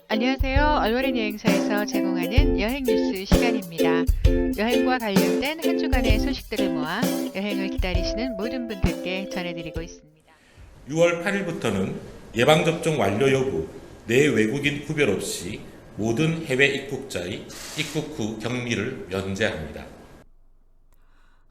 안녕하세요. 얼버린 여행사에서 제공하는 여행 뉴스 시간입니다. 여행과 관련된 한 주간의 소식들을 모아 여행을 기다리시는 모든 분들께 전해드리고 있습니다. 6월 8일부터는 예방접종 완료 여부, 내 외국인 구별 없이 모든 해외 입국자의 입국 후 격리를 면제합니다.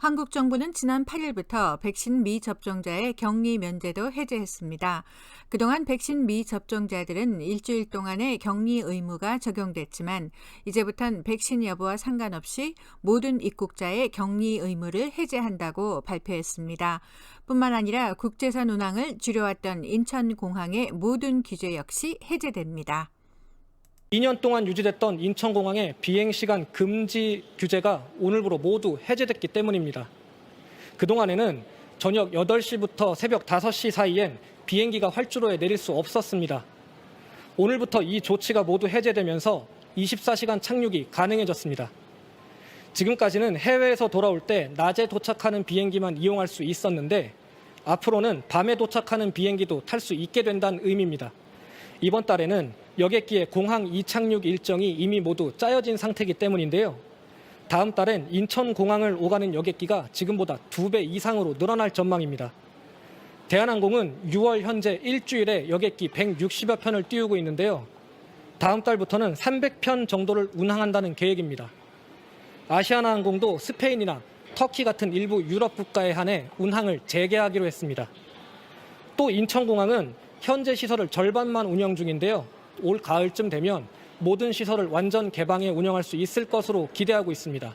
한국 정부는 지난 8일부터 백신 미접종자의 격리 면제도 해제했습니다. 그동안 백신 미접종자들은 일주일 동안의 격리 의무가 적용됐지만 이제부터는 백신 여부와 상관없이 모든 입국자의 격리 의무를 해제한다고 발표했습니다. 뿐만 아니라 국제선 운항을 줄여왔던 인천공항의 모든 규제 역시 해제됩니다. 2년 동안 유지됐던 인천공항의 비행시간 금지 규제가 오늘부로 모두 해제됐기 때문입니다. 그동안에는 저녁 8시부터 새벽 5시 사이엔 비행기가 활주로에 내릴 수 없었습니다. 오늘부터 이 조치가 모두 해제되면서 24시간 착륙이 가능해졌습니다. 지금까지는 해외에서 돌아올 때 낮에 도착하는 비행기만 이용할 수 있었는데 앞으로는 밤에 도착하는 비행기도 탈 수 있게 된다는 의미입니다. 이번 달에는 여객기의 공항 이착륙 일정이 이미 모두 짜여진 상태이기 때문인데요. 다음 달엔 인천공항을 오가는 여객기가 지금보다 2배 이상으로 늘어날 전망입니다. 대한항공은 6월 현재 일주일에 여객기 160여 편을 띄우고 있는데요. 다음 달부터는 300편 정도를 운항한다는 계획입니다. 아시아나항공도 스페인이나 터키 같은 일부 유럽 국가에 한해 운항을 재개하기로 했습니다. 또 인천공항은 현재 시설을 절반만 운영 중인데요. 올 가을쯤 되면 모든 시설을 완전 개방해 운영할 수 있을 것으로 기대하고 있습니다.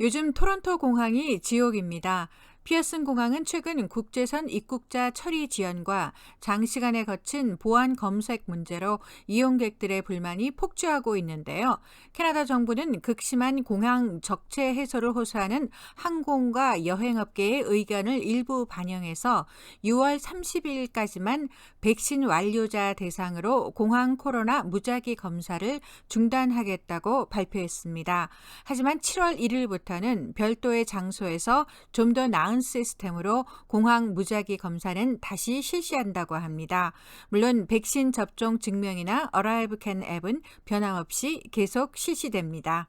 요즘 토론토 공항이 지옥입니다. 피어슨 공항은 최근 국제선 입국자 처리 지연과 장시간에 거친 보안 검색 문제로 이용객들의 불만이 폭주하고 있는데요. 캐나다 정부는 극심한 공항 적체 해소를 호소하는 항공과 여행업계의 의견을 일부 반영해서 6월 30일까지만 백신 완료자 대상으로 공항 코로나 무작위 검사를 중단하겠다고 발표했습니다. 하지만 7월 1일부터는 별도의 장소에서 좀 더 나은 시스템으로 공항 무작위 검사는 다시 실시한다고 합니다. 물론 백신 접종 증명이나 Arrive Can 앱은 변함없이 계속 실시됩니다.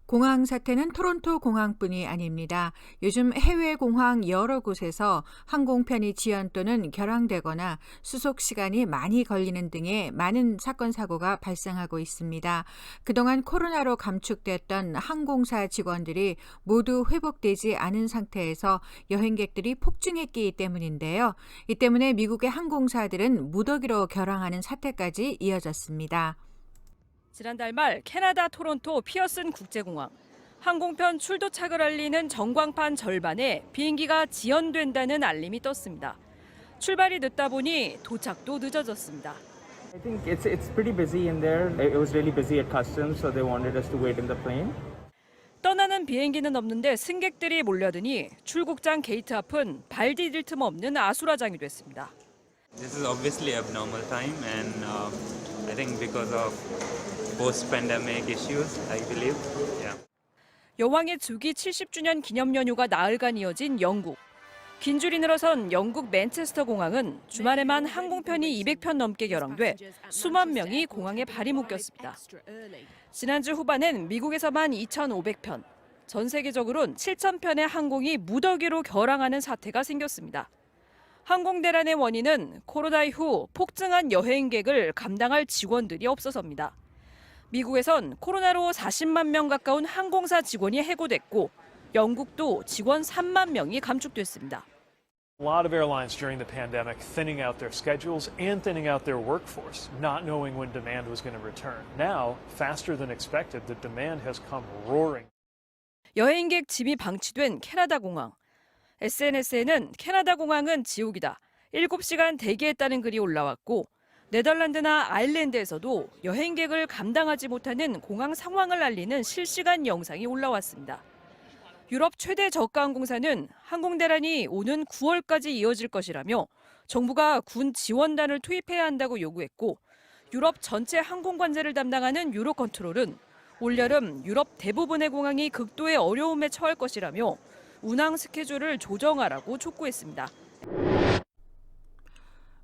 공항 사태는 토론토 공항뿐이 아닙니다. 요즘 해외 공항 여러 곳에서 항공편이 지연 또는 결항되거나 수속 시간이 많이 걸리는 등의 많은 사건 사고가 발생하고 있습니다. 그동안 코로나로 감축됐던 항공사 직원들이 모두 회복되지 않은 상태에서 여행객들이 폭증했기 때문인데요. 이 때문에 미국의 항공사들은 무더기로 결항하는 사태까지 이어졌습니다. 지난달 말 캐나다 토론토 피어슨 국제공항. 항공편 출도착을 알리는 전광판 절반에 비행기가 지연된다는 알림이 떴습니다. 출발이 늦다 보니 도착도 늦어졌습니다. I think it's pretty busy in there. It was really busy at customs, so they wanted us to wait in the plane. 떠나는 비행기는 없는데 승객들이 몰려드니 출국장 게이트 앞은 발 디딜 틈 없는 아수라장이 됐습니다. This is obviously abnormal time, and I think because of post-pandemic issues, I believe. Yeah. 여왕의 즉위 70주년 기념 연휴가 나흘간 이어진 영국. 긴 줄이 늘어선 영국 맨체스터 공항은 주말에만 항공편이 200편 넘게 결항돼 수만 명이 공항에 발이 묶였습니다. 지난주 후반엔 미국에서만 2,500편, 전 세계적으로는 7,000편의 항공이 무더기로 결항하는 사태가 생겼습니다. 항공대란의 원인은 코로나 이후 폭증한 여행객을 감당할 직원들이 없어서입니다. 미국에선 코로나로 40만 명 가까운 항공사 직원이 해고됐고 영국도 직원 3만 명이 감축됐습니다. A lot of airlines during the pandemic thinning out their schedules and thinning out their workforce, not knowing when demand was going to return. Now, faster than expected, the demand has come roaring. 여행객 짐이 방치된 캐나다 공항. SNS에는 캐나다 공항은 지옥이다. 7시간 대기했다는 글이 올라왔고 네덜란드나 아일랜드에서도 여행객을 감당하지 못하는 공항 상황을 알리는 실시간 영상이 올라왔습니다. 유럽 최대 저가 항공사는 항공대란이 오는 9월까지 이어질 것이라며 정부가 군 지원단을 투입해야 한다고 요구했고 유럽 전체 항공 관제를 담당하는 유로컨트롤은 올여름 유럽 대부분의 공항이 극도의 어려움에 처할 것이라며 운항 스케줄을 조정하라고 촉구했습니다.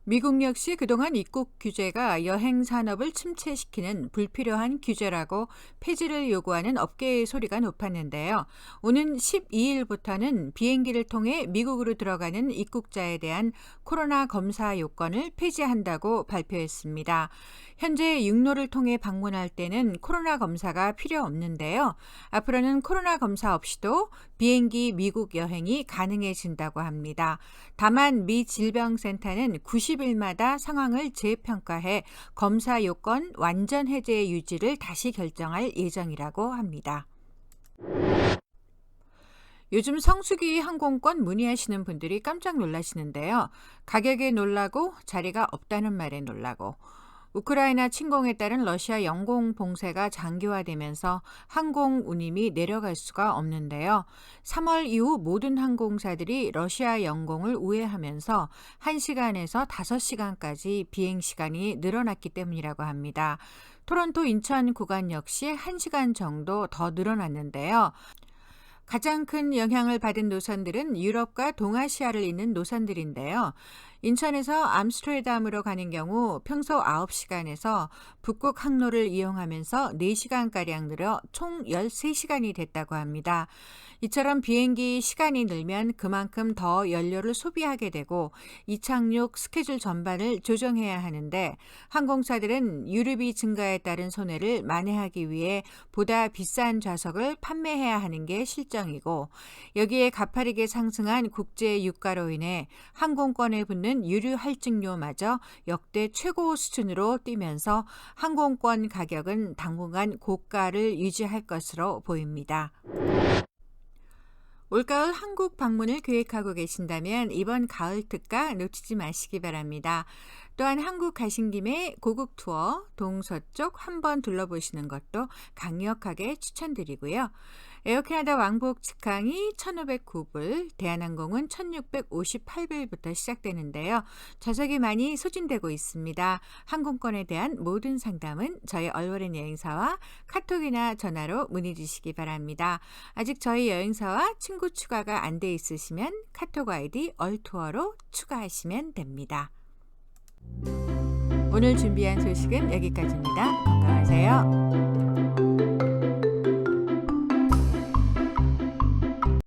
미국 역시 그동안 입국 규제가 여행 산업을 침체시키는 불필요한 규제라고 폐지를 요구하는 업계의 소리가 높았는데요. 오는 12일부터는 비행기를 통해 미국으로 들어가는 입국자에 대한 코로나 검사 요건을 폐지한다고 발표했습니다. 현재 육로를 통해 방문할 때는 코로나 검사가 필요 없는데요. 앞으로는 코로나 검사 없이도 비행기 미국 여행이 가능해진다고 합니다. 다만 미 질병센터는 90일마다 상황을 재평가해 검사 요건 완전 해제 유지를 다시 결정할 예정이라고 합니다. 요즘 성수기 항공권 문의하시는 분들이 깜짝 놀라시는데요. 가격에 놀라고 자리가 없다는 말에 놀라고 우크라이나 침공에 따른 러시아 영공 봉쇄가 장기화되면서 항공 운임이 내려갈 수가 없는데요. 3월 이후 모든 항공사들이 러시아 영공을 우회하면서 1시간에서 5시간까지 비행 시간이 늘어났기 때문이라고 합니다. 토론토 인천 구간 역시 1시간 정도 더 늘어났는데요. 가장 큰 영향을 받은 노선들은 유럽과 동아시아를 잇는 노선들인데요. 인천에서 암스테르담으로 가는 경우 평소 9시간에서 북극 항로를 이용하면서 4시간가량 늘어 총 13시간이 됐다고 합니다. 이처럼 비행기 시간이 늘면 그만큼 더 연료를 소비하게 되고 이착륙 스케줄 전반을 조정해야 하는데 항공사들은 유류비 증가에 따른 손해를 만회하기 위해 보다 비싼 좌석을 판매해야 하는 게 실정이고 여기에 가파르게 상승한 국제 유가로 인해 항공권에 붙는 유류 할증료마저 역대 최고 수준으로 뛰면서 항공권 가격은 당분간 고가를 유지할 것으로 보입니다. 올가을 한국 방문을 계획하고 계신다면 이번 가을 특가 놓치지 마시기 바랍니다. 또한 한국 가신 김에 고국 투어 동서쪽 한번 둘러보시는 것도 강력하게 추천드리고요. 에어캐나다 왕복 직항이 1,509불, 대한항공은 1,658불부터 시작되는데요. 좌석이 많이 소진되고 있습니다. 항공권에 대한 모든 상담은 저희 얼워렌 여행사와 카톡이나 전화로 문의 주시기 바랍니다. 아직 저희 여행사와 친구 추가가 안 돼 있으시면 카톡 아이디 얼투어로 추가하시면 됩니다. 오늘 준비한 소식은 여기까지입니다. 건강하세요.